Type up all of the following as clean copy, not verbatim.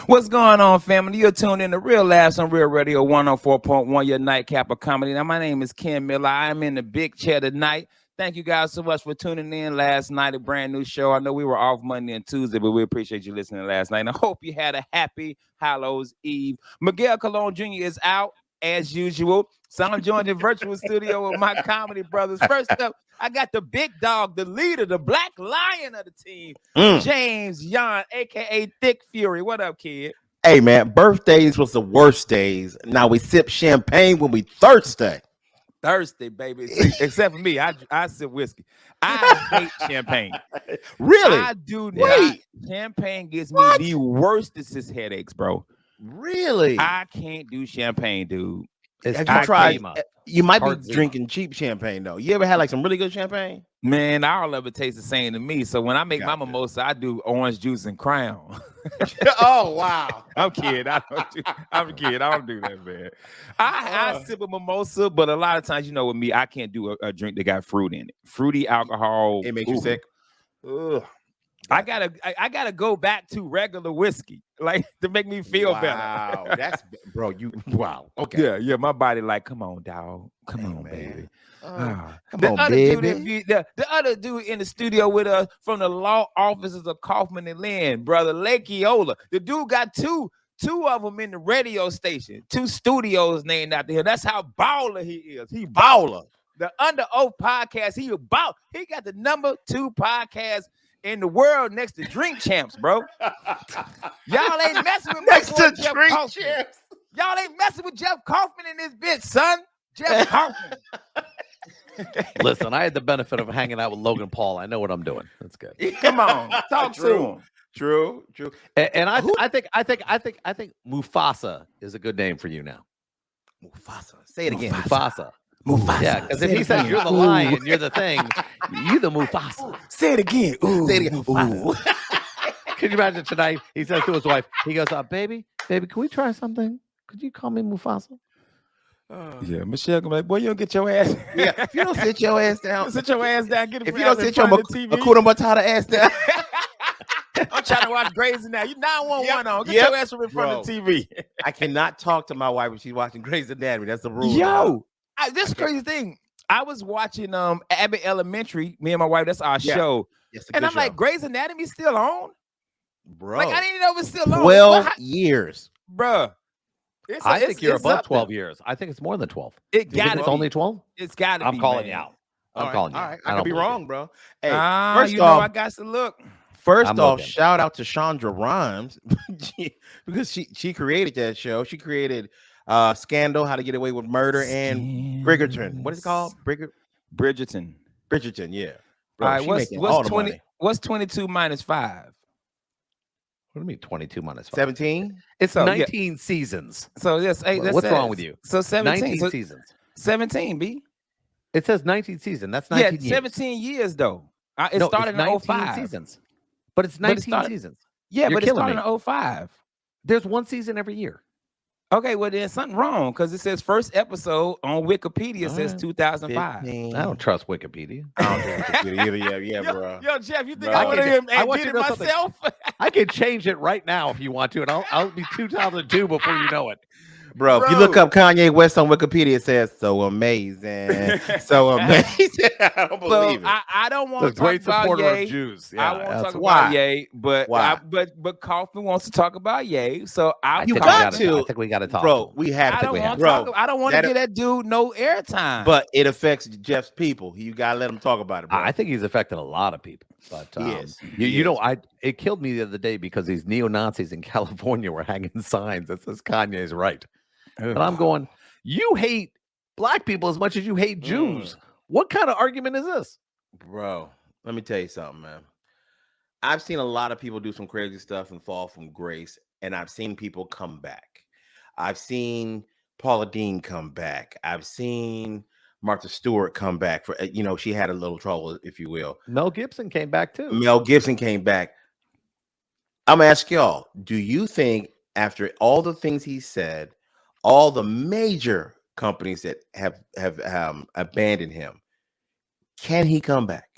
What's going on, family? You're tuned in to Real Laughs on Real Radio 104.1, your nightcap of comedy. Now, my name is Ken Miller. I'm in the big chair tonight. Thank you guys so much for tuning in last night, a brand new show. I know we were off Monday and Tuesday, but we appreciate you listening last night. And I hope you had a happy Hallows Eve. Miguel Colon Jr. is out as usual. So I'm joined in virtual studio with my comedy brothers. First up, I got the big dog, the leader, the black lion of the team, James Yon, a.k.a. Thick Fury. What up, kid? Hey, man, birthdays was the worst days. Now we sip champagne when we thirsty. Thirsty, baby. Except for me, I sip whiskey. I hate champagne. Really? I do not. Champagne gives me the worstest headaches, bro. Really? I can't do champagne, dude. Have you tried? You might be drinking cheap champagne, though. You ever had like some really good champagne? Man, all of it tastes the same to me. So when I make my mimosa, I do orange juice and Crown. Oh, wow. I'm kidding. I'm kidding. I don't do that, man. I sip a mimosa, but a lot of times, you know, with me, I can't do a drink that got fruit in it. Fruity alcohol. It makes you sick. Ugh. I gotta go back to regular whiskey, like to make me feel better. Wow, that's bro. Wow. Okay. Yeah. My body like, come on, dog. Come on, baby. Come on, baby. The other dude in the studio with us from the law offices of Kaufman and Lynn, brother Lakiola. The dude got two of them in the radio station, 2 studios named after him. That's how baller he is. He baller. The Under Oath podcast. He got the number 2 podcast in the world next to Drink Champs, bro. Y'all ain't messing with next to Jeff Drink Kaufman. Champs. Y'all ain't messing with Jeff Kaufman in this bitch, son. Jeff Kaufman. Listen, I had the benefit of hanging out with Logan Paul. I know what I'm doing. That's good. Come on, talk to him. True. And I think Mufasa is a good name for you now. Mufasa. Say it again. Mufasa. Yeah, because if he says you're the lion, you're the thing, you the Mufasa. Say it again. Ooh. Say it again. Ooh. Can you imagine tonight? He says to his wife, he goes, baby, can we try something? Could you call me Mufasa? Yeah, Michelle gonna be like, boy, you don't get your ass. Yeah, if you don't sit your ass down, sit your ass down. Get if you don't sit your Hakuna Matata ass down. I'm trying to watch Grey's Anatomy. You 911 on. Get your ass from in front of the TV. I cannot talk to my wife when she's watching Grey's Anatomy. That's the rule. Yo. This crazy thing. I was watching Abbott Elementary, me and my wife, that's our show. And I'm like, Grey's Anatomy still on? Bro. Like, I didn't know it was still on. 12 years. Bro. I think you're above 12 years. I think it's more than 12. It's only 12? It's got to be. I'm calling you out. I'm calling you out. All right. I could be wrong, bro. Hey, first off, I got to look. First off, shout out to Shonda Rhimes because she created that show. She created Scandal, How to Get Away with Murder, and Bridgerton. What is it called? Bridgerton. Yeah. Bro, all right, what's 22 minus 5? What do you mean 22 minus 5? 17? It's 19 seasons. So yes, what's wrong with you? So 17 seasons. 17, B. It says 19 seasons. That's 19 years. 17 years though. It started in 05 seasons. But it's 19 seasons. Yeah, but it started in 05. There's one season every year. Okay, well, there's something wrong because it says first episode on Wikipedia says 2005. 15. I don't trust Wikipedia. I don't trust Wikipedia either. Yeah, bro. Yo, Jeff, you think I would have did it myself? I can change it right now if you want to, and I'll be 2002 before you know it. Bro, if you look up Kanye West on Wikipedia, it says so amazing. So amazing. I don't believe it. I don't want to talk about Ye. Jews. Yeah, I won't talk about Ye, but Kaufman wants to talk about Ye. So I think we got to talk. Bro, we have to. I don't want to give that dude no airtime. But it affects Jeff's people. You got to let him talk about it, bro. I think he's affected a lot of people. But you know, it killed me the other day because these neo-Nazis in California were hanging signs that says Kanye's right. And I'm going, you hate black people as much as you hate Jews. What kind of argument is this? Bro, let me tell you something, man. I've seen a lot of people do some crazy stuff and fall from grace, and I've seen people come back. I've seen Paula Deen come back. I've seen Martha Stewart come back for, she had a little trouble, if you will. Mel Gibson came back too. Mel Gibson came back. I'm gonna ask y'all, do you think after all the things he said, all the major companies that have abandoned him, can he come back?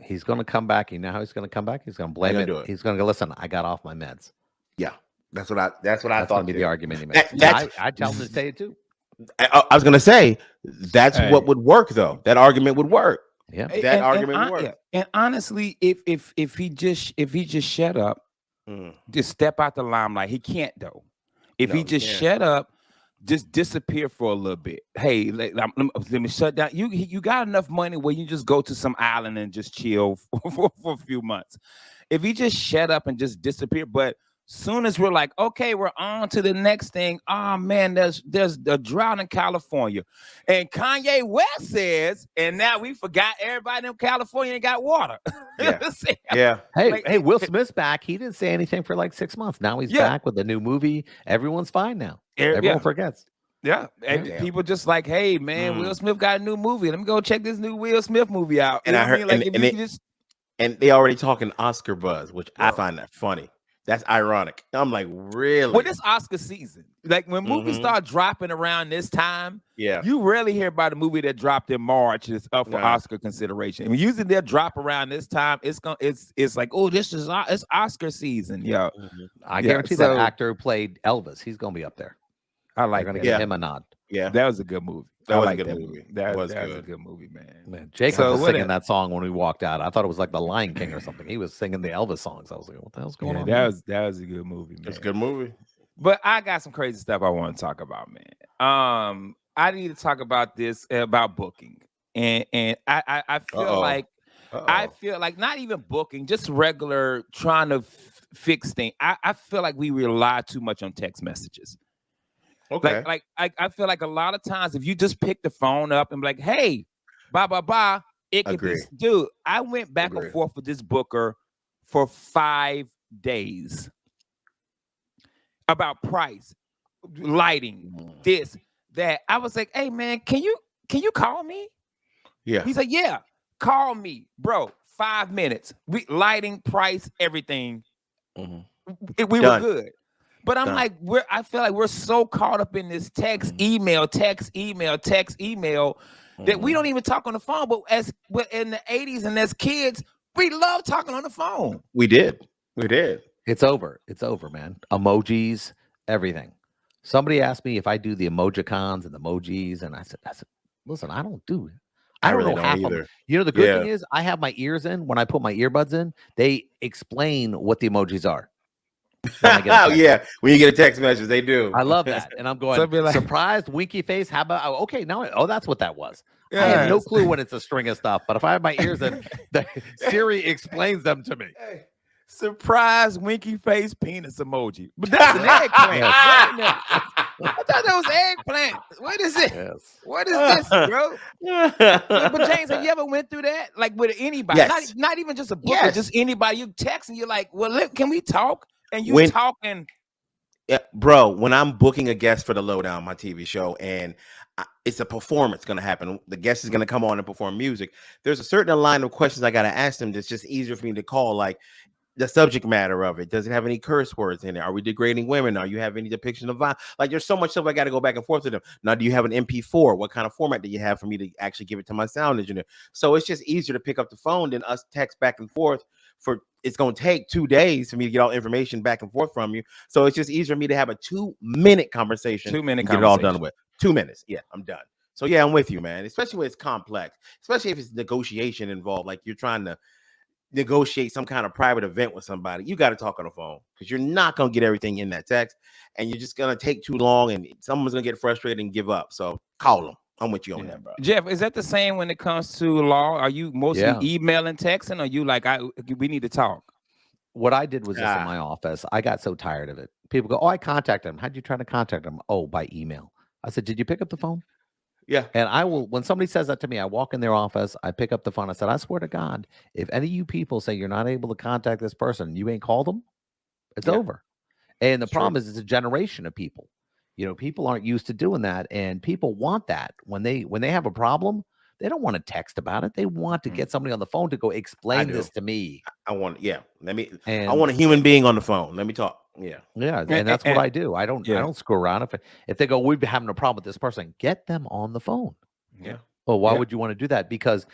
He's going to come back. You know how he's going to come back? He's going to blame it. He's going to go, listen, I got off my meds. Yeah, that's what I That's thought. going to be too. the argument he makes. I tell him to say it too. I was gonna say that's what would work though. That argument would work. Yeah, that argument would work. Yeah. And honestly, if he just shut up, just step out the limelight. He can't though. If he just shut up, just disappear for a little bit. Hey, let me shut down. You got enough money where you just go to some island and just chill for a few months. If he just shut up and just disappear, but soon as we're like, okay, we're on to the next thing. Oh man, there's a drought in California, and Kanye West says, and now we forgot everybody in California ain't got water. Yeah. Hey, Will Smith's back. He didn't say anything for like 6 months. Now he's back with a new movie. Everyone's fine now. Everyone forgets. Yeah. People just like, hey man, Will Smith got a new movie. Let me go check this new Will Smith movie out. And I heard, and they already talking Oscar buzz, which I find that funny. That's ironic. I'm like, really? Well, it's Oscar season. Like when movies start dropping around this time, you rarely hear about a movie that dropped in March is up for Oscar consideration. I mean, usually they'll drop around this time. It's like, oh, it's Oscar season. Yeah. I guarantee that actor who played Elvis, he's gonna be up there. I like They're gonna give him a nod. Yeah, that was a good movie. That was a good movie. That was a good movie, man. Jacob was singing that song when we walked out. I thought it was like the Lion King or something. He was singing the Elvis songs. I was like, what the hell's going on? That was a good movie, man. It's a good movie. But I got some crazy stuff I want to talk about, man. I need to talk about this about booking, and I feel I feel like not even booking, just regular trying to fix things. I feel like we rely too much on text messages. Okay. Like I feel like a lot of times if you just pick the phone up and be like, hey, blah, it could be. Dude, I went back and forth with this booker for 5 days about price, lighting, this, that. I was like, hey man, can you call me? Yeah. He's like, yeah, call me, bro. 5 minutes. Lighting, price, everything. We were good. But I'm like, I feel like we're so caught up in this text, email, that we don't even talk on the phone. But in the 80s and as kids, we love talking on the phone. We did. It's over, man. Emojis, everything. Somebody asked me if I do the emojicons and the emojis, and I said, listen, I don't do it. I don't really know don't half either. of them. You know, the good thing is I have my ears in. When I put my earbuds in, they explain what the emojis are. Oh yeah, when you get a text message, they do. I love that, and I'm going like, surprised, winky face. How about okay? Now, that's what that was. I have no clue when it's a string of stuff, but if I have my ears in, Siri explains them to me. Hey, surprise, winky face, penis emoji. But that's an eggplant. I thought that was eggplant. What is it? Yes. What is this, bro? But James, have you ever went through that? Like with anybody? Yes. Not even just a booker, just anybody. You text and you're like, well, can we talk? And you talking. Yeah, bro, when I'm booking a guest for the Lowdown, my TV show, and it's a performance going to happen. The guest is going to come on and perform music. There's a certain line of questions I got to ask them that's just easier for me to call, like the subject matter of it. Does it have any curse words in it? Are we degrading women? Are you have any depiction of violence? Like there's so much stuff I got to go back and forth with them. Now, do you have an MP4? What kind of format do you have for me to actually give it to my sound engineer? So it's just easier to pick up the phone than us text back and forth it's going to take 2 days for me to get all information back and forth from you. So it's just easier for me to have a 2-minute conversation. 2-minute get it all done with. 2 minutes. Yeah, I'm done. So yeah, I'm with you, man. Especially when it's complex, especially if it's negotiation involved. Like you're trying to negotiate some kind of private event with somebody. You got to talk on the phone because you're not going to get everything in that text, and you're just going to take too long, and someone's going to get frustrated and give up. So call them. I'm with you on that, bro. Jeff, is that the same when it comes to law? Are you mostly emailing, texting, or you like, we need to talk? What I did was just in my office. I got so tired of it. People go, oh, I contacted him. How'd you try to contact him? Oh, by email. I said, did you pick up the phone? Yeah. And I will, when somebody says that to me, I walk in their office, I pick up the phone. I said, I swear to God, if any of you people say you're not able to contact this person, you ain't called them, it's over. And the problem is it's a generation of people. You know, people aren't used to doing that, and people want that. When they have a problem, they don't want to text about it. They want to get somebody on the phone to go explain this to me. I want I want a human being on the phone. Let me talk. Yeah. And that's what I do. I don't screw around. If they go, we've been having a problem with this person, get them on the phone. Yeah. Well, why would you want to do that? Because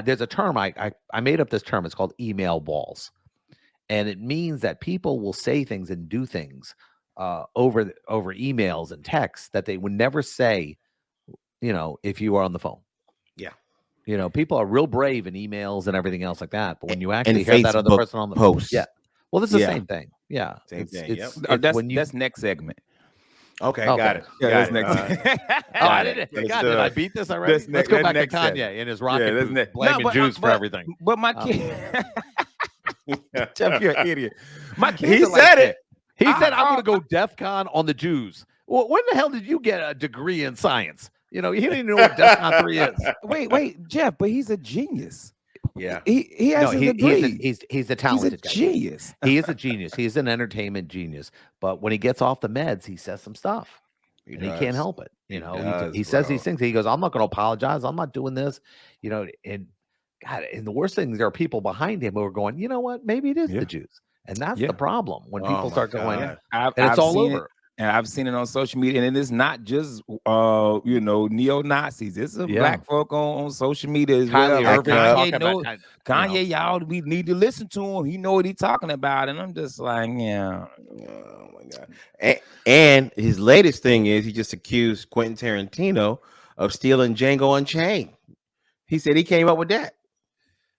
there's a term I made up this term. It's called email balls. And it means that people will say things and do things over emails and texts that they would never say, if you are on the phone. Yeah. People are real brave in emails and everything else like that. But when you And actually hear that other Facebook person on the posts. yeah, well, this is the Yeah. same thing. Yeah, Same thing, yep. That's next segment. Okay, Okay. got it. Yeah, Got that's it. next. I Got it. didn't. God, did I beat this already? That's Let's go that's back to next Kanye segment. and his rocket that's boots, blaming Jews for everything. But my kid, Jeff, you're an idiot. My kids He are like said that. it. He said, "I'm going to go DEF CON on the Jews." Well, when the hell did you get a degree in science? He don't even know what DEF CON 3 is. Wait, Jeff, but he's a genius. Yeah. He has a degree. He's a talented guy. Genius. He is a genius. He's an entertainment genius. But when he gets off the meds, he says some stuff. He can't help it. He says these things. He goes, "I'm not going to apologize. I'm not doing this." And God, and the worst thing, there are people behind him who are going, "You know what? Maybe it is the Jews." And that's the problem when people start going, and it's all over. And I've seen it on social media, and it is not just neo-Nazis. It's black folk on social media as well. Kanye, y'all, we need to listen to him. He know what he's talking about. And I'm just like, yeah. Oh my God. And his latest thing is he just accused Quentin Tarantino of stealing Django Unchained. He said he came up with that.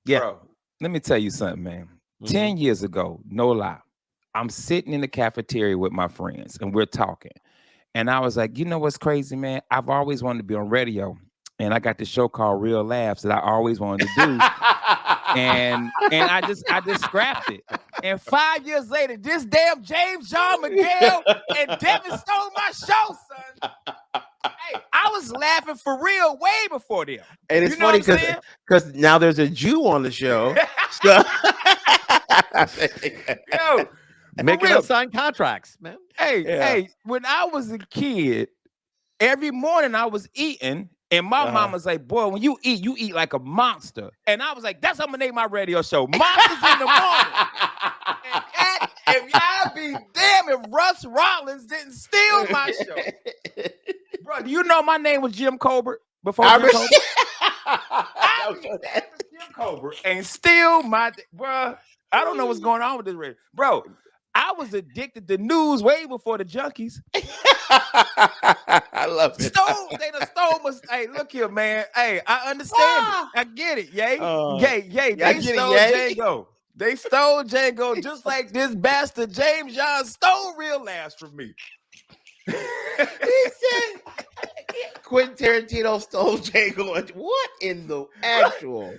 Yeah. Bro, let me tell you something, man. 10 years ago, no lie, I'm sitting in the cafeteria with my friends and we're talking. And I was like, you know what's crazy, man? I've always wanted to be on radio. And I got this show called Real Laughs that I always wanted to do. and I just scrapped it. And 5 years later, this damn James John Miguel and Devin stole my show, son. Hey, I was laughing for real way before them. And it's funny because now there's a Jew on the show. Yo, making us sign contracts, man. Hey, when I was a kid, every morning I was eating, and my mom was like, "Boy, when you eat like a monster." And I was like, "That's how I'm gonna name my radio show, Monsters in the Morning." And if y'all be damn if Russ Rollins didn't steal my show, bro. Do you know my name was Jim Colbert before Jim Colbert? Jim Colbert and steal my bro. I don't know what's going on with this radio, bro. I was addicted to news way before the junkies. I love it. They done stole my. Hey, look here, man. Hey, I understand it. I get it. Yay. They stole Django. They stole Django just like this bastard James John stole Real Laughs from me. He said Quentin Tarantino stole Django. What in the actual?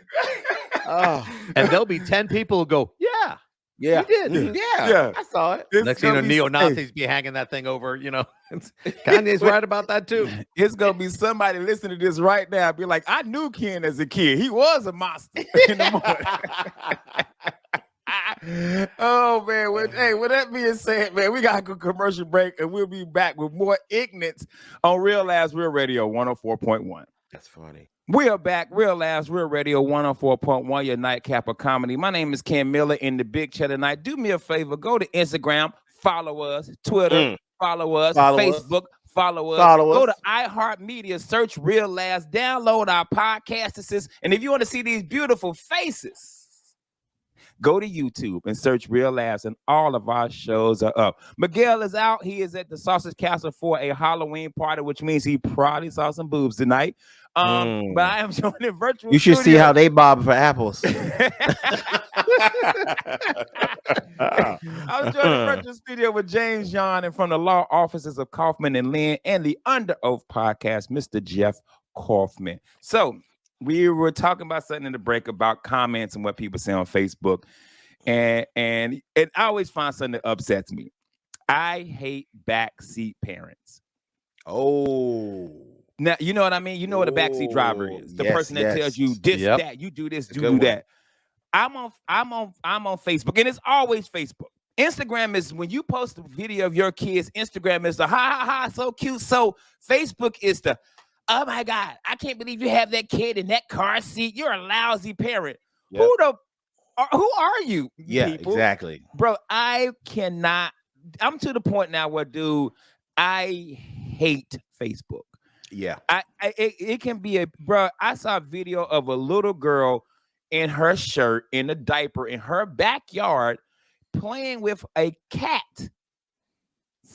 And there'll be 10 people who go, yeah. Yeah, you did. Yeah, I saw it. Next thing you know, neo-Nazis be hanging that thing over, Kanye's right about that too. It's gonna be somebody listening to this right now. Be like, I knew Ken as a kid. He was a monster in the morning. Oh man, with that being said, man, we got a good commercial break, and we'll be back with more ignorance on Real Laughs Real Radio 104.1. That's funny. We are back. Real Laughs Real Radio 104.1, your nightcap of comedy. My name is Ken Miller in the Big Chair tonight. Do me a favor. Go to Instagram. Follow us. Twitter. Follow us. Facebook. Follow us. Go to iHeartMedia. Search Real Laughs. Download our podcast. And if you want to see these beautiful faces, go to YouTube and search Real Laughs, and all of our shows are up. Miguel is out. He is at the Sausage Castle for a Halloween party, which means he probably saw some boobs tonight. But I am joining virtual. You should see how they bob for apples. I was joining the virtual studio with James John, and from the law offices of Kaufman and Lynn and the Under Oath podcast, Mr. Jeff Kaufman. So we were talking about something in the break about comments and what people say on Facebook. And I always find something that upsets me. I hate backseat parents. Oh. Now, you know what I mean? You know what a backseat driver is. The person that tells you this, that, you do this, do that. I'm on Facebook, and it's always Facebook. Instagram is when you post a video of your kids. Instagram is the ha, so cute. So Facebook is the, oh my God, I can't believe you have that kid in that car seat. You're a lousy parent. Yep. Who are you? Yeah, people? Exactly. Bro, I cannot. I'm to the point now where, dude, I hate Facebook. Yeah. It can be bro. I saw a video of a little girl in her shirt, in a diaper, in her backyard, playing with a cat.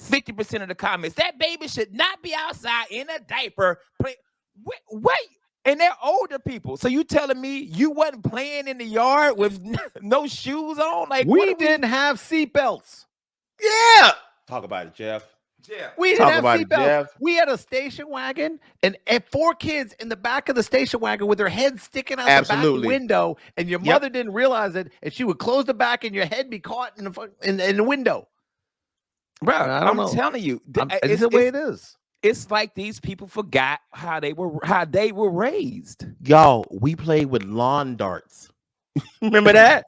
50% of the comments, that baby should not be outside in a diaper. Wait, and they're older people. So you telling me you wasn't playing in the yard with no shoes on? Like we didn't have seatbelts. Yeah. Talk about it, Jeff. Yeah. We didn't Talk have about it, seatbelts. Jeff. We had a station wagon and 4 kids in the back of the station wagon with their heads sticking out Absolutely. the back window, and your mother didn't realize it, and she would close the back and your head be caught in the window. Bro, I'm telling you, it's the way it is. It's like these people forgot how they were raised. Y'all, we played with lawn darts. Remember that?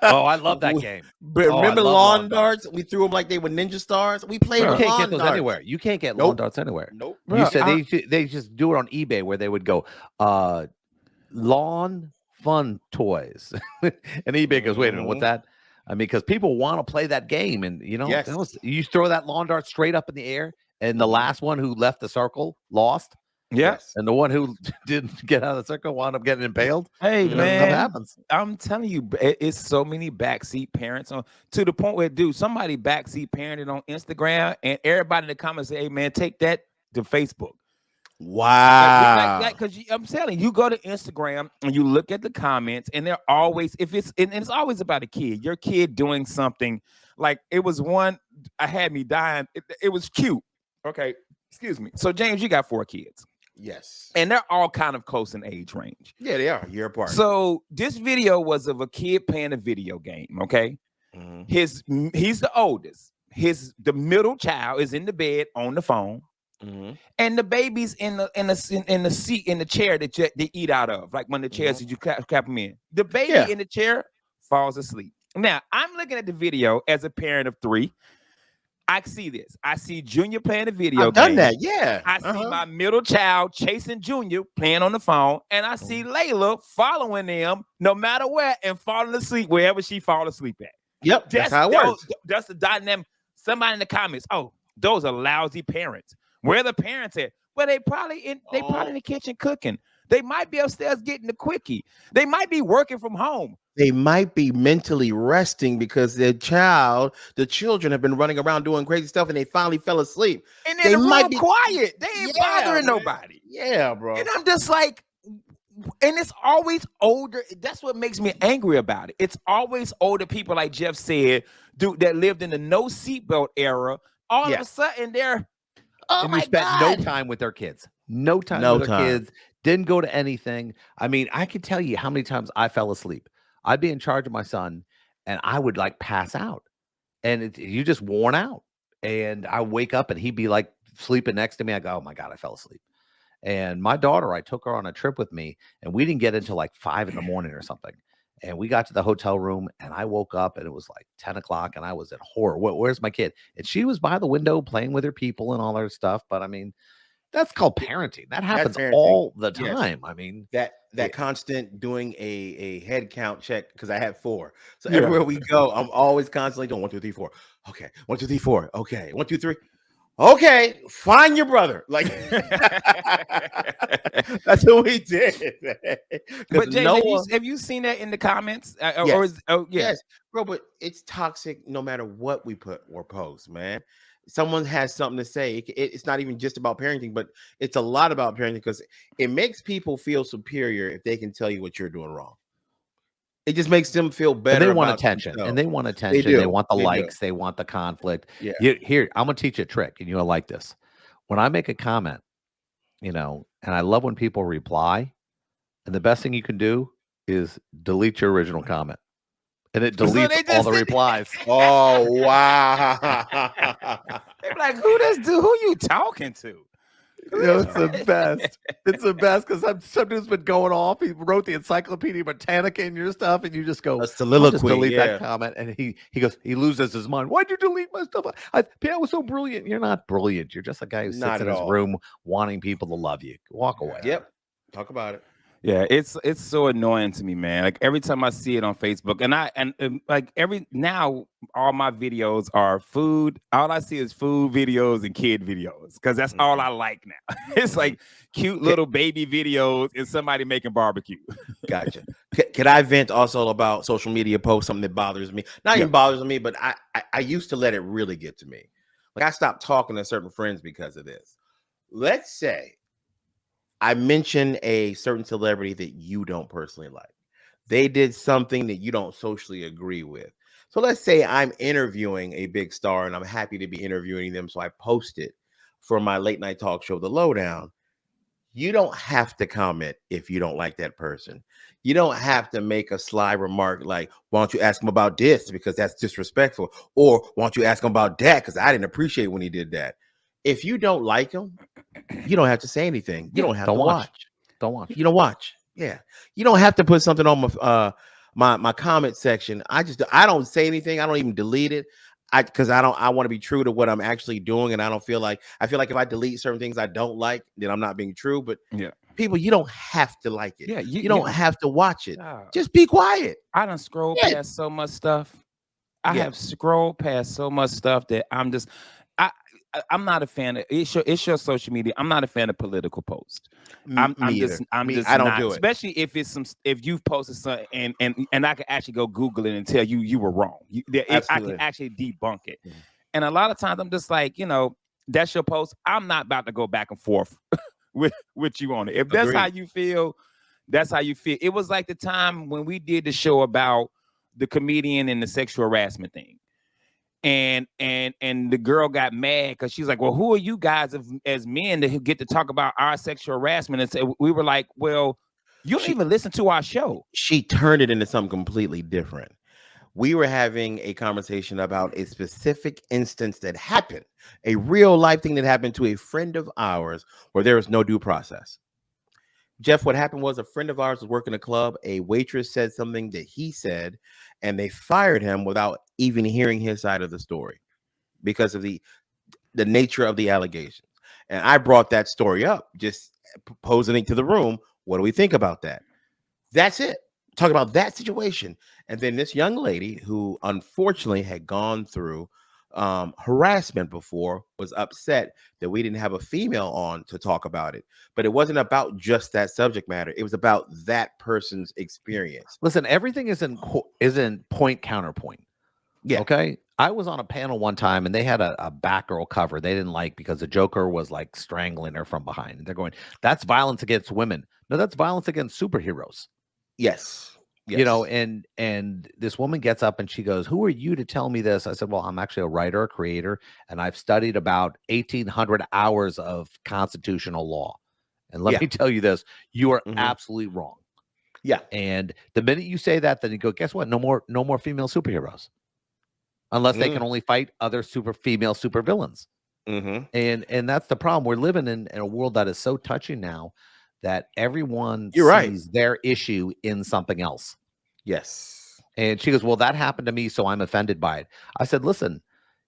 Oh, I love that game. But remember lawn darts? We threw them like they were ninja stars. We played with You can't lawn get those darts. anywhere. You can't get lawn darts anywhere. Nope. You said they just do it on eBay where they would go lawn fun toys, and eBay goes, wait a minute, what's that? I mean, because people want to play that game, and you know, you throw that lawn dart straight up in the air, and the last one who left the circle lost. Yes. And the one who didn't get out of the circle wound up getting impaled. Hey, man, stuff happens. I'm telling you, it's so many backseat parents on to the point where, dude, somebody backseat parented on Instagram, and everybody in the comments say, hey, man, take that to Facebook. Wow. Because I'm telling you, go to Instagram and you look at the comments, and they're always, it's always about a kid, your kid doing something. Like it was one, I had me dying. It was cute. Okay. Excuse me. So, James, you got 4 kids. Yes. And they're all kind of close in age range. Yeah, they are. Year apart. So this video was of a kid playing a video game. Okay. Mm-hmm. He's the oldest. The middle child is in the bed on the phone. Mm-hmm. And the baby's in the seat, in the chair that they eat out of. Like one of the chairs that you clap them in. The baby in the chair falls asleep. Now, I'm looking at the video as a parent of 3. I see this. I see Junior playing a video game. I've done that, yeah. I see my middle child chasing Junior playing on the phone, and I see Layla following them no matter where and falling asleep wherever she fall asleep at. Yep, that's how it works. That's the dynamic. Somebody in the comments, oh, those are lousy parents. Where are the parents at? Well, they probably in the kitchen cooking. They might be upstairs getting the quickie. They might be working from home. They might be mentally resting because the children have been running around doing crazy stuff, and they finally fell asleep. And they might be quiet. They ain't bothering nobody. Yeah, bro. And I'm just like, and it's always older. That's what makes me angry about it. It's always older people, like Jeff said, that lived in the no seatbelt era. All of a sudden, they're and spent no time with their kids. No time with their kids. Didn't go to anything. I mean, I can tell you how many times I fell asleep. I'd be in charge of my son, and I would like pass out, and you just worn out. And I wake up, and he'd be like sleeping next to me. I go, oh my God, I fell asleep. And my daughter, I took her on a trip with me, and we didn't get until like 5 in the morning or something. And we got to the hotel room, and I woke up, and it was like 10 o'clock, and I was in horror. Where's my kid? And she was by the window playing with her people and all their stuff. But I mean, that's called parenting. That happens all the time. Yes. I mean, that constant doing a head count check, because I had 4. So everywhere we go, I'm always constantly doing 1, 2, 3, 4. Okay, 1, 2, 3, 4. Okay, 1, 2, 3. Okay, find your brother. Like that's what we did. But James, have you seen that in the comments? Yes. Yes, bro. But it's toxic no matter what we put or post, man. Someone has something to say. It's not even just about parenting, but it's a lot about parenting, because it makes people feel superior if they can tell you what you're doing wrong. It just makes them feel better. And they want attention. And they want attention. They want the likes. They want the conflict. Yeah. Here, I'm gonna teach you a trick, and you'll like this. When I make a comment, and I love when people reply, and the best thing you can do is delete your original comment. And it deletes all the replies. Oh, wow. They're like, who you talking to? It's the best. It's the best, because some dude's been going off. He wrote the Encyclopedia Britannica in your stuff, and you just go, a soliloquy. Just delete that comment. And he goes, he loses his mind. Why'd you delete my stuff? I was so brilliant. You're not brilliant. You're just a guy who sits in his room wanting people to love you. Walk away. Yep. Talk about it. Yeah, it's so annoying to me, man. Like every time I see it on Facebook, and like every now all my videos are food. All I see is food videos and kid videos because that's all I like now. It's like cute little baby videos and somebody making barbecue. Gotcha. Could I vent also about social media posts? Something that bothers me. Not even bothers me, but I used to let it really get to me. Like I stopped talking to certain friends because of this. Let's say I mention a certain celebrity that you don't personally like. They did something that you don't socially agree with. So let's say I'm interviewing a big star and I'm happy to be interviewing them. So I post it for my late night talk show, The Lowdown. You don't have to comment if you don't like that person. You don't have to make a sly remark like, why don't you ask him about this because that's disrespectful? Or why don't you ask him about that because I didn't appreciate when he did that? If you don't like him, you don't have to say anything. You don't have to watch. Don't watch. You don't watch. Yeah. You don't have to put something on my comment section. I don't say anything. I don't even delete it. I want to be true to what I'm actually doing. And I feel like if I delete certain things I don't like, then I'm not being true. But people, you don't have to like it. Yeah, you don't have to watch it. Nah. Just be quiet. I done scrolled past so much stuff. I have scrolled past so much stuff that I'm not a fan of it's your social media. I'm not a fan of political posts. I don't do it. Especially if if you've posted something and I can actually go Google it and tell you were wrong. I can actually debunk it. And a lot of times I'm just like, that's your post. I'm not about to go back and forth with you on it. If that's how you feel, that's how you feel. It was like the time when we did the show about the comedian and the sexual harassment thing. And the girl got mad because she's like, well, who are you guys as men that get to talk about our sexual harassment? And so we were like, well, you don't even listen to our show. She turned it into something completely different. We were having a conversation about a specific instance that happened, a real life thing that happened to a friend of ours where there was no due process. Jeff, what happened was a friend of ours was working a club. A waitress said something that he said, and they fired him without even hearing his side of the story because of the nature of the allegations. And I brought that story up, just posing it to the room. What do we think about that? That's it. Talk about that situation. And then this young lady who unfortunately had gone through harassment before was upset that we didn't have a female on to talk about it. But it wasn't about just that subject matter. It was about that person's experience. Listen, everything isn't point counterpoint. Yeah. Okay. I was on a panel one time and they had a Batgirl cover they didn't like because the Joker was like strangling her from behind. And they're going, that's violence against women. No, that's violence against superheroes. Yes. And this woman gets up and she goes, who are you to tell me this? I said, well, I'm actually a writer, a creator, and I've studied about 1,800 hours of constitutional law. And let me tell you this, you are absolutely wrong. Yeah. And the minute you say that, then you go, guess what? No more female superheroes. Unless they can only fight other female supervillains. And that's the problem. We're living in a world that is so touchy now that everyone sees their issue in something else. Yes. And she goes, well, that happened to me, so I'm offended by it. I said, listen,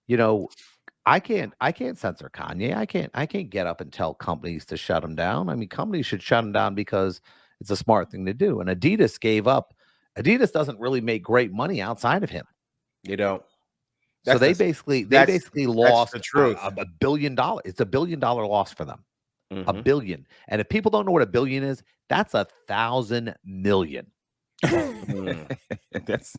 I can't censor Kanye. I can't get up and tell companies to shut him down. I mean, companies should shut him down because it's a smart thing to do. And Adidas gave up. Adidas doesn't really make great money outside of him. So they basically lost the truth. $1 billion. It's $1 billion loss for them. $1 billion. And if people don't know what $1 billion is, that's 1,000 million. That's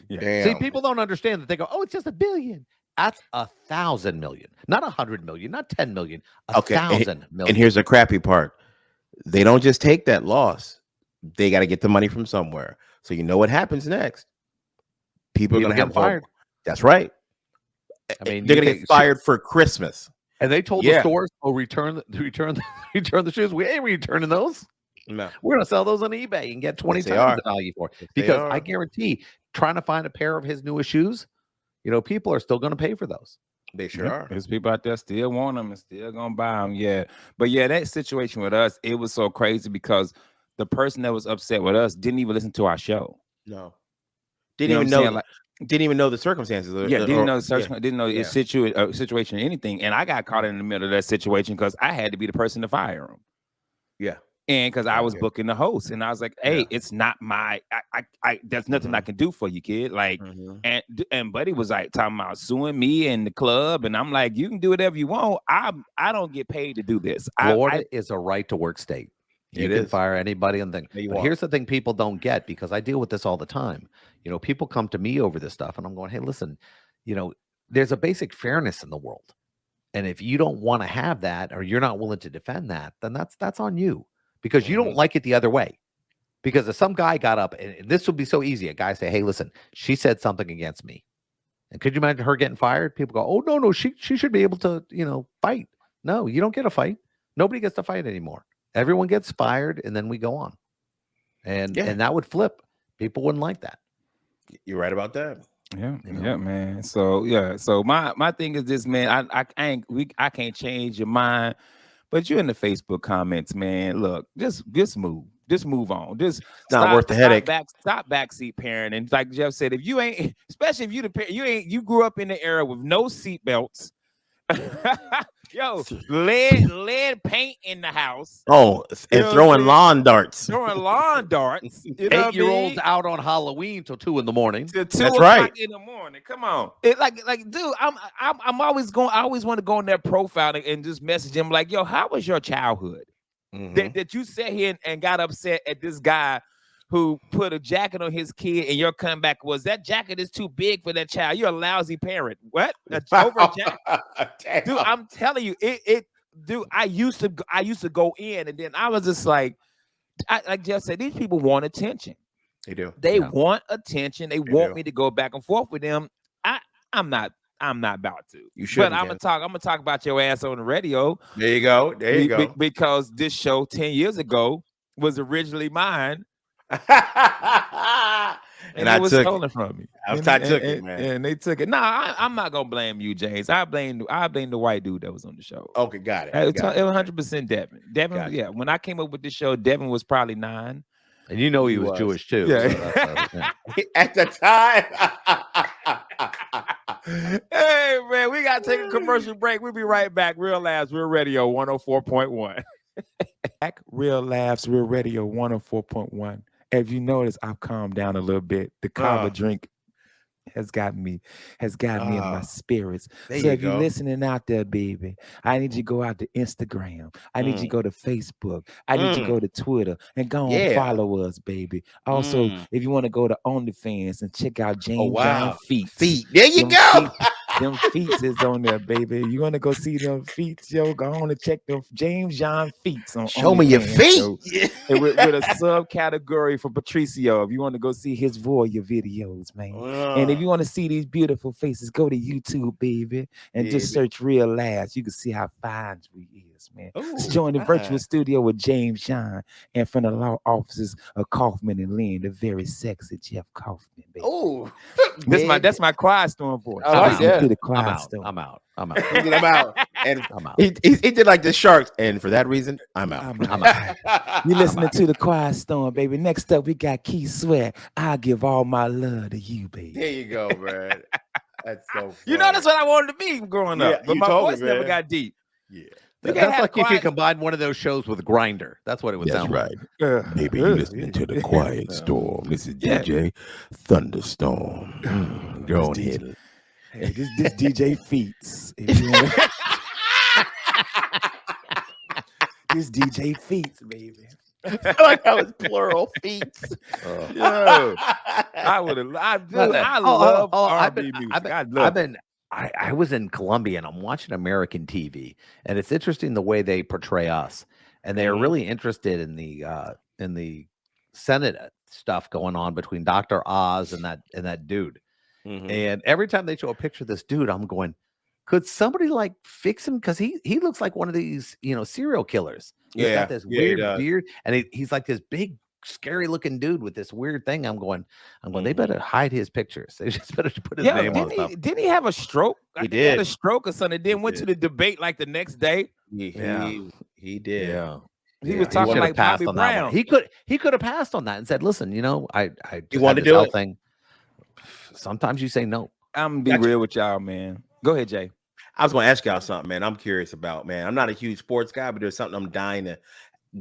See, people don't understand that. They go, oh, it's just $1 billion. That's 1,000 million, not 100 million, not 10 million, 1,000 million. And here's the crappy part. They don't just take that loss. They got to get the money from somewhere. So you know what happens next? People are going to have fired. That's right. I mean, they're going to get fired for Christmas. And they told the stores, "Oh, return the shoes. We ain't returning those. No, we're going to sell those on eBay and get 20 times the value for it." Because I guarantee, trying to find a pair of his newest shoes, people are still going to pay for those. They sure are. There's people out there still want them and still going to buy them. Yeah, but that situation with us, it was so crazy because the person that was upset with us didn't even listen to our show. No, didn't even know. Didn't even know the circumstances. Didn't know the situation or anything. And I got caught in the middle of that situation because I had to be the person to fire him. Yeah. And because I was Okay. booking the host, and I was like, "Hey, Yeah. it's not my. I there's nothing I can do for you, kid." Like, and Buddy was like talking about suing me and the club, and I'm like, "You can do whatever you want. I don't get paid to do this. Florida is a right to work state. You It can is. fire anybody and thing. Yeah, you But are. here's the thing people don't get, because I deal with this all the time. You know, people come to me over this stuff, and I'm going, hey, listen, you know, there's a basic fairness in the world. And if you don't want to have that, or you're not willing to defend that, then that's on you, because you don't like it the other way. Because if some guy got up, and this would be so easy, a guy say, hey, listen, she said something against me. And could you imagine her getting fired? People go, oh, no, she should be able to, fight. No, you don't get a fight. Nobody gets to fight anymore. Everyone gets fired, and then we go on. And that would flip. People wouldn't like that. You're right about that. Yeah, man. So my thing is this, man. I can't change your mind, but you're in the Facebook comments, man. Look, just move on. Just not worth the headache. Stop backseat parenting. Like Jeff said, if you ain't, especially if you the parent, you grew up in the era with no seatbelts. Yo, lead paint in the house. Oh, and throwing lawn darts. Throwing lawn darts. 8-year-olds out on Halloween till 2 in the morning. Till 2 o'clock in the morning. Come on. It like, dude, I'm always going. I always want to go on their profile and just message them like, yo, how was your childhood? That you sat here and got upset at this guy who put a jacket on his kid, and your comeback was, that jacket is too big for that child. You're a lousy parent. What? Over a jacket? Dude, I'm telling you, dude, I used to go in, and then I was just like Jeff said, these people want attention. They do. They want attention. They want me to go back and forth with them. I'm not about to. You should. But I'm gonna talk about your ass on the radio. There you go. Because this show 10 years ago was originally mine. and it was stolen from me. I took it, man. And they took it. Nah, I'm not gonna blame you, James. I blame the white dude that was on the show. Okay, got it. It was 100% Devin. Devin, when I came up with this show, Devin was probably 9. And you know he was Jewish too. Yeah. So at the time. Hey man, we gotta take a commercial break. We'll be right back. Real Laughs, Real Radio 104.1. Back, Real Laughs, Real Radio 104.1. If you notice, I've calmed down a little bit. The kava drink has got me in my spirits. So if you're listening out there, baby, I need you to go out to Instagram. I need you to go to Facebook. I need you to go to Twitter and go and follow us, baby. Also, if you want to go to OnlyFans and check out James John Feet. There you go. Them feet is on there, baby. You want to go see them feet, yo? Go on and check them James John Feet on. Show me your feet. with a subcategory for Patricio. If you want to go see his voyeur videos, man. And if you want to see these beautiful faces, go to YouTube, baby, and just search Real Laughs. You can see how fine we is, man. Let's join the virtual studio with James John and from the law offices of Kaufman and Lynn, the very sexy Jeff Kaufman, baby. Oh, that's my quiet storm voice. I'm out. I'm out. And I'm out. He did like the Sharks, and for that reason, I'm out. I'm out. You listening to the Quiet Storm, baby. Next up, we got Keith Sweat. I'll give all my love to you, baby. There you go, man. That's so funny. You know, that's what I wanted to be growing up, but my voice never got deep. Yeah. That's like if you combine one of those shows with Grinder. That's what it would sound like. Maybe you listening to the Quiet Storm. This is DJ Thunderstorm. Go ahead. Hey, this DJ Feats. This DJ Feats, baby. I like how it's plural feet. Yo, I would have. I love R&B music. I was in Colombia and I'm watching American TV, and it's interesting the way they portray us, and they are really interested in the Senate stuff going on between Dr. Oz and that dude. And every time they show a picture of this dude, I'm going, could somebody like fix him? Because he looks like one of these serial killers. He's got this weird beard, and he's like this big, scary looking dude with this weird thing. I'm going, they better hide his pictures. They just better put his name on stuff. Didn't he have a stroke? He did. He had a stroke or something. Then went to the debate like the next day. He did. Yeah. He was talking like Bobby Brown. He could have passed on that and said, listen, I you want to do it. Thing. Sometimes you say no. I'm gonna be real with y'all, man. Go ahead, Jay. I was going to ask y'all something, man. I'm curious about, man. I'm not a huge sports guy, but there's something I'm dying to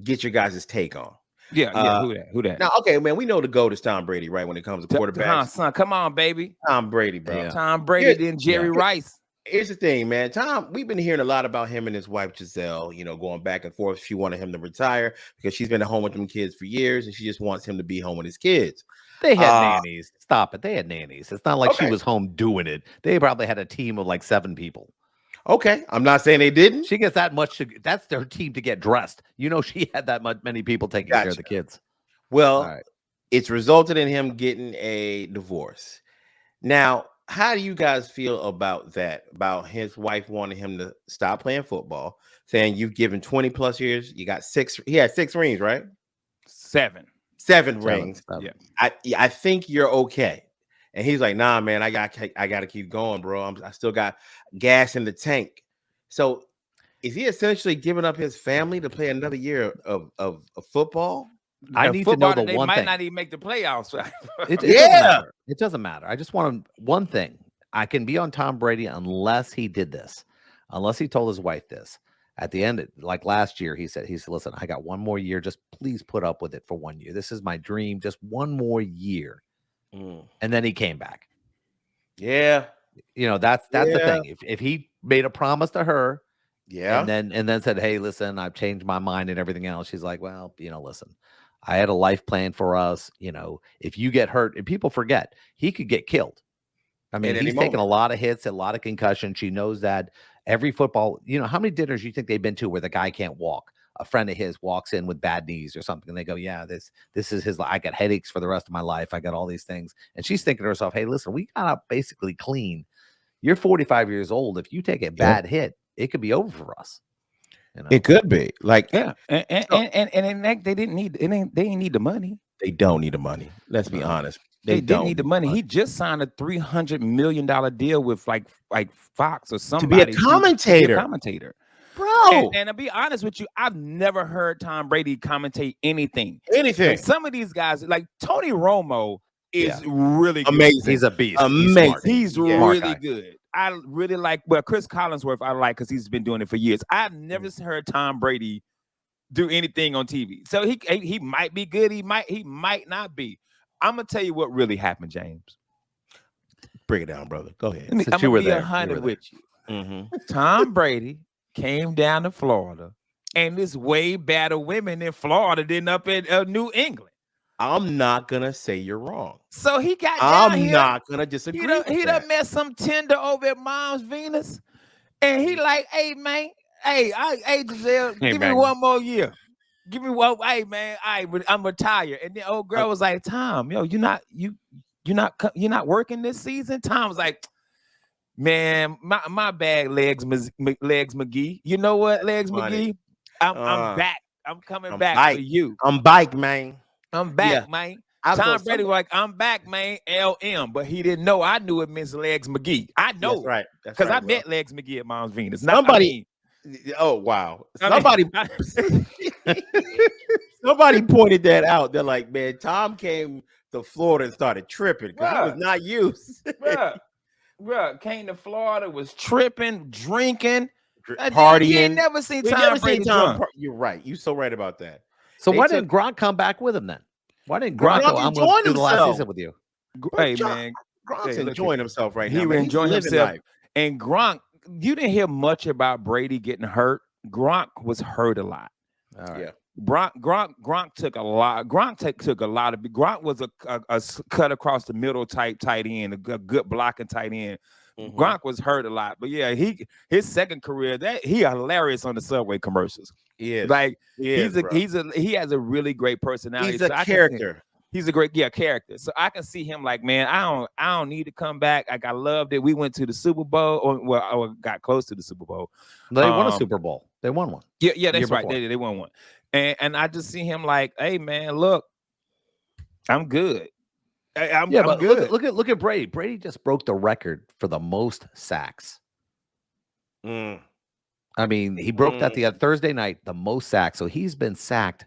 get your guys' take on. Yeah. Who that? Now, okay, man, we know the GOAT is Tom Brady, right? When it comes to quarterbacks, Son, come on, baby. Tom Brady, bro. Yeah. Tom Brady, then Jerry Rice. Here's the thing, man. Tom, we've been hearing a lot about him and his wife Giselle, going back and forth. She wanted him to retire because she's been at home with them kids for years, and she just wants him to be home with his kids. They had nannies. Stop it. They had nannies. It's not like she was home doing it. They probably had a team of like 7 people. Okay, I'm not saying they didn't. She gets that much. That's their team to get dressed. She had that many people taking care of the kids. Well, it's resulted in him getting a divorce. Now, how do you guys feel about that? About his wife wanting him to stop playing football, saying you've given 20 plus years, you got 6. He had 6 rings, right? 7 rings. 7. I think you're okay. And he's like, nah, man, I got to keep going, bro. I still got gas in the tank. So is he essentially giving up his family to play another year of football? I need to know the they one might thing. not even make the playoffs. It doesn't matter. It doesn't matter. I just want one thing. I can be on Tom Brady unless he did this, unless he told his wife this. At the end, like last year, he said, listen, I got 1 more year. Just please put up with it for 1 year. This is my dream. Just 1 more year. And then he came back. Yeah. That's the thing. If he made a promise to her, and then said, hey, listen, I've changed my mind and everything else. She's like, well, listen, I had a life plan for us. If you get hurt, and people forget, he could get killed. I mean, he's taken a lot of hits, a lot of concussions. She knows that. Every football, how many dinners you think they've been to where the guy can't walk? A friend of his walks in with bad knees or something, and they go, yeah, this is his. I got headaches for the rest of my life. I got all these things. And she's thinking to herself, hey, listen, we got out basically clean. You're 45 years old. If you take a bad hit, it could be over for us. It could be. Like, and they didn't need they didn't need the money. They don't need the money. Let's be honest. They didn't need the money. He just signed a $300 million deal with like Fox or somebody to be a commentator. Bro. And to be honest with you, I've never heard Tom Brady commentate anything. Anything. Some of these guys, like Tony Romo, is really good. Amazing. He's a beast. Amazing. He's really good. I really like, Chris Collinsworth, I like because he's been doing it for years. I've never heard Tom Brady do anything on TV. So he might be good. He might not be. I'm gonna tell you what really happened, James. Break it down, brother. Go ahead. I'm gonna be 100 with you. Tom Brady came down to Florida, and there's way better women in Florida than up in New England. I'm not gonna say you're wrong. So he got down here. I'm not gonna disagree. He done met some tender over at Mom's Venus, and he like, hey man, hey Giselle, give me 1 more year. Give me one. Hey man, I'm retired. And the old girl was like, Tom, yo, you're not working this season. Tom was like, man, my bad, Legs McGee. You know what, Legs McGee? I'm back. I'm coming back for you. I'm back, man. I'm back, man. Tom Brady was like, I'm back, man. LM, but he didn't know. I knew it meant Legs McGee. I know, that's right? Because I met Legs McGee at Mom's Venus. Oh wow! Somebody pointed that out. They're like, man, Tom came to Florida and started tripping because he was not used. Bruh, came to Florida, was tripping, drinking, partying. You ain't never seen Tom Brady drunk. You're right. You're so right about that. So why didn't Gronk come back with him then? Why didn't Gronk go? I'm going to do the last season with you. Hey man, Gronk's enjoying himself right now. He was enjoying himself. And Gronk, you didn't hear much about Brady getting hurt. Gronk was hurt a lot. All right. Yeah. Gronk took a lot. Took a lot of. Gronk was a cut across the middle tight end, a good blocking tight end. Gronk was hurt a lot, but yeah, his second career he hilarious on the Subway commercials. Yeah, like he has a really great personality. He's a character. He's a great character. So I can see him like, man, I don't need to come back. Like I loved it. We went to the Super Bowl, or got close to the Super Bowl. They won a Super Bowl. They won one. Yeah, that's right. They won one. And I just see him like, hey man, look, I'm good. I'm good. Look at Brady. Brady just broke the record for the most sacks. I mean, he broke that the other Thursday night, the most sacks. So he's been sacked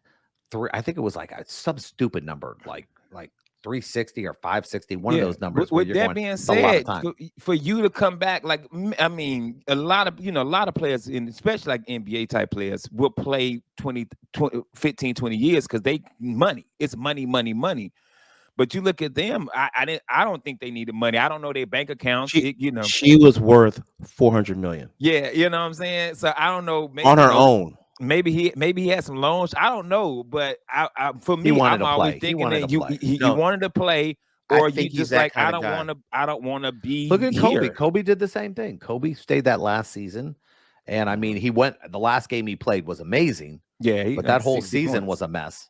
I think it was like some stupid number, like 360 or 560, one of those numbers. With that being said, for you to come back, like, I mean, a lot of players, especially like NBA type players, will play 15, 20 years because it's money. But you look at them, I don't think they needed money. I don't know their bank accounts. She was worth $400 million. Yeah, you know what I'm saying. So I don't know. Maybe, on her own. Maybe he had some loans. I don't know, but for me, I'm always thinking that he wanted to play, or you just like I don't want to be. Look at here. Kobe. Kobe did the same thing. Kobe stayed that last season, and I mean, the last game he played was amazing. Yeah, but that whole season was a mess.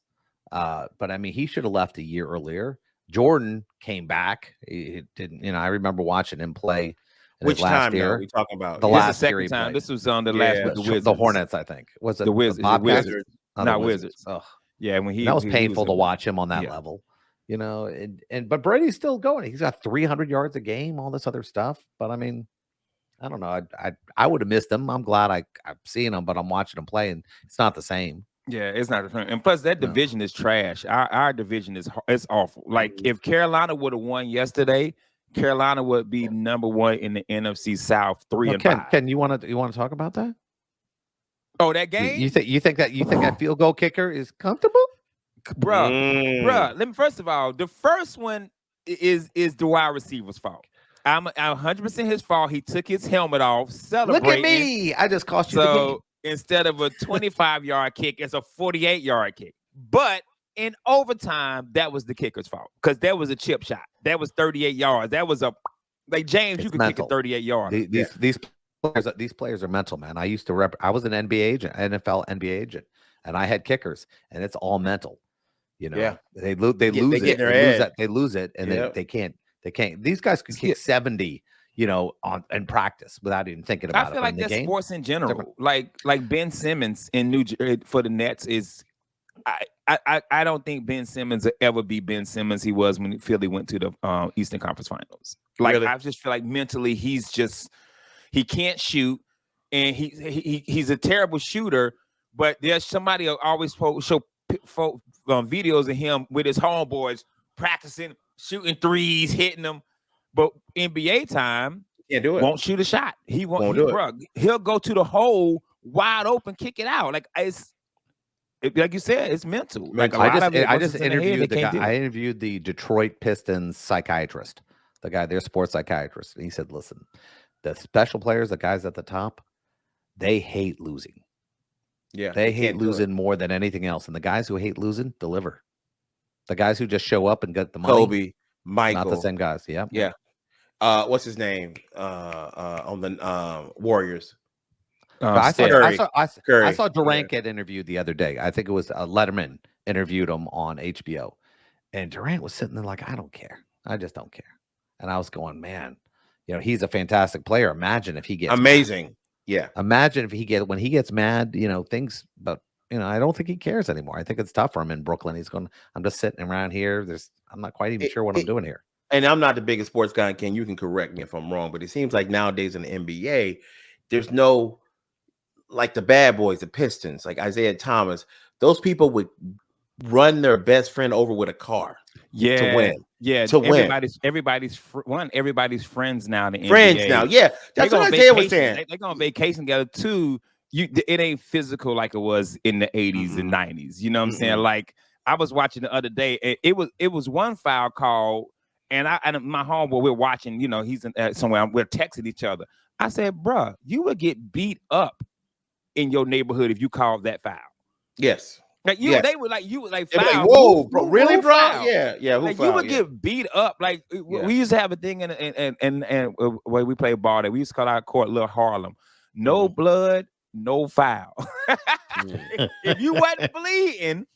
But I mean, he should have left a year earlier. Jordan came back. He didn't. I remember watching him play. Which time year? Are we talking about? The last second time. This was on the last with the Wizards. The Hornets, I think. Was it the Wizards? Wizards. Not Wizards. Ugh. Yeah, when that was painful to watch him on that level. But Brady's still going. He's got 300 yards a game, all this other stuff. But I mean, I don't know. I would have missed him. I'm glad I'm seeing him, but I'm watching him play, and it's not the same. Yeah, it's not the same. And plus, that division is trash. Our division is awful. Like if Carolina would have won yesterday, Carolina would be number 1 in the NFC South, 3-5. Ken, you want to talk about that? Oh, that game? You think that field goal kicker is comfortable, bro? Let me first of all, the first one is the wide receiver's fault. I'm 100% his fault. He took his helmet off, celebrating. Look at me! I just cost you the game. Instead of a 25-yard kick, it's a 48-yard kick. But in overtime, that was the kicker's fault because that was a chip shot. That was 38 yards. That was James. You could kick a 38 yards. These players are mental, man. I used to I was an NBA agent, NFL NBA agent, and I had kickers, and it's all mental. They lose it, and they can't. These guys could kick 70. In practice without even thinking about it. I feel like that's sports in general. Like Ben Simmons in New Jersey for the Nets is. I don't think Ben Simmons will ever be Ben Simmons he was when Philly went to the Eastern Conference Finals. Like really? I just feel like mentally he can't shoot, and he's a terrible shooter. But there's somebody who always show videos of him with his homeboys practicing shooting threes, hitting them. But NBA time, can't do it. Won't shoot a shot. He won't do it. He'll go to the hole wide open, kick it out. Like like you said, it's mental. Like I just interviewed the guy. I interviewed the Detroit Pistons psychiatrist, their sports psychiatrist, and he said, "Listen, the special players, the guys at the top, they hate losing. Yeah, they hate losing more than anything else. And the guys who hate losing deliver. The guys who just show up and get the money, Kobe, Michael, not the same guys. Yeah, yeah. What's his name? On the Warriors. I saw Durant get interviewed the other day. I think it was Letterman interviewed him on HBO, and Durant was sitting there like, I don't care. I just don't care. And I was going, man, he's a fantastic player. Imagine if he gets amazing. Mad. Yeah. Imagine if when he gets mad, things, but I don't think he cares anymore. I think it's tough for him in Brooklyn. He's going, I'm just sitting around here. I'm not quite even sure what I'm doing here. And I'm not the biggest sports guy, Ken. You can correct me if I'm wrong, but it seems like nowadays in the NBA, there's no, like the bad boys, the Pistons, like Isaiah Thomas, those people would run their best friend over with a car. Yeah, to win. Yeah, to everybody's friends now. The friends NBA. Now, yeah, that's what Isaiah was saying. They're going on vacation together too. It ain't physical like it was in the 80s and 90s. You know what I'm saying? Like I was watching the other day. It was one foul call. And my homeboy, we're watching, he's somewhere, we're texting each other. I said, bruh, you would get beat up in your neighborhood if you called that foul. Yes. Like they would like foul. Like, whoa, bro, really, bro? Foul? Yeah. Like you would get beat up. Like we used to have a thing and where we play ball that we used to call our court Little Harlem. No blood, no foul. If you wasn't bleeding,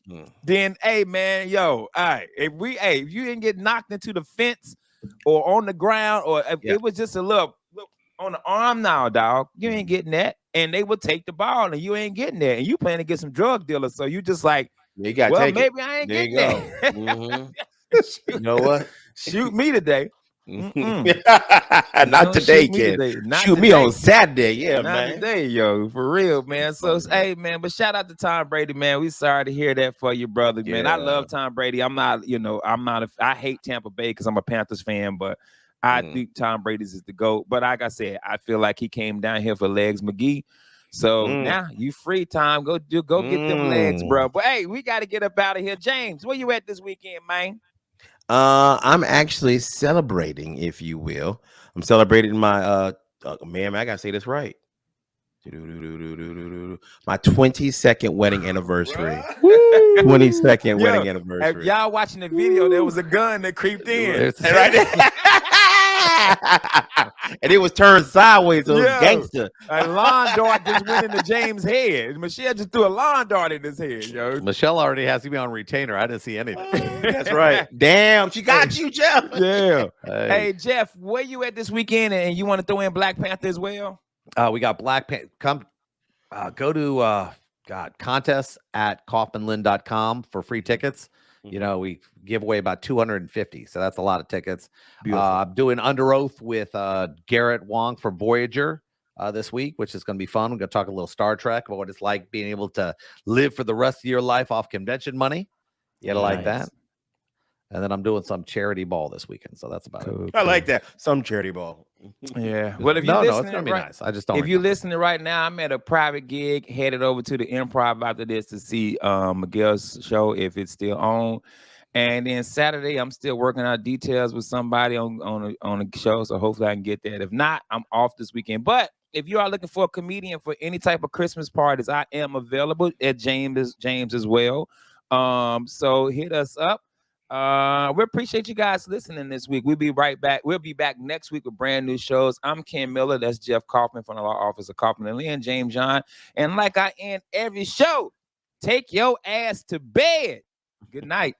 then hey man, all right. If you didn't get knocked into the fence or on the ground, or if it was just a little on the arm now, dog, you ain't getting that. And they would take the ball and you ain't getting that. And you planning to get some drug dealers. So you just like, maybe I ain't getting that. You know what? Shoot me today. Not today, kid. Shoot me on Saturday, yeah, not man. today, yo, for real, man. So, hey, man, but shout out to Tom Brady, man. We sorry to hear that for you, brother, man. I love Tom Brady. I hate Tampa Bay because I'm a Panthers fan, but I think Tom Brady's is the GOAT. But like I said, I feel like he came down here for Legs McGee. So now you free, Tom. Go get them legs, bro. But hey, we got to get up out of here. James, where you at this weekend, man? I'm actually celebrating, if you will. I'm celebrating my man, I gotta say this right. My 22nd wedding anniversary. 22nd wedding anniversary. If y'all watching the video, there was a gun that creeped in. And it was turned sideways, so it was gangster. A lawn dart just went into James' head. Michelle just threw a lawn dart in his head, yo. Michelle already has me on retainer. I didn't see anything. That's right. Damn, she got you, Jeff. Yeah. Hey, Jeff, where you at this weekend? And you want to throw in Black Panther as well? We got Black Panther. Go to contests at kaufmanlin.com for free tickets. You know, we give away about 250, so that's a lot of tickets. I'm doing Under Oath with Garrett Wong for Voyager this week, which is going to be fun. We're going to talk a little Star Trek about what it's like being able to live for the rest of your life off convention money. You gotta like that. And then I'm doing some charity ball this weekend, so that's about it. I like that. Some charity ball. Yeah. Well, if it's gonna be nice. I just don't. If you're listening right now, I'm at a private gig, headed over to the Improv after this to see Miguel's show if it's still on. And then Saturday, I'm still working out details with somebody on a show, so hopefully I can get that. If not, I'm off this weekend. But if you are looking for a comedian for any type of Christmas parties, I am available at James as well. So hit us up. We appreciate you guys listening this week. We'll be right back. We'll be back next week with brand new shows. I'm Ken Miller. That's Jeff Kaufman from the law office of Kaufman and Lynn, James John. And like I end every show, take your ass to bed. Good night.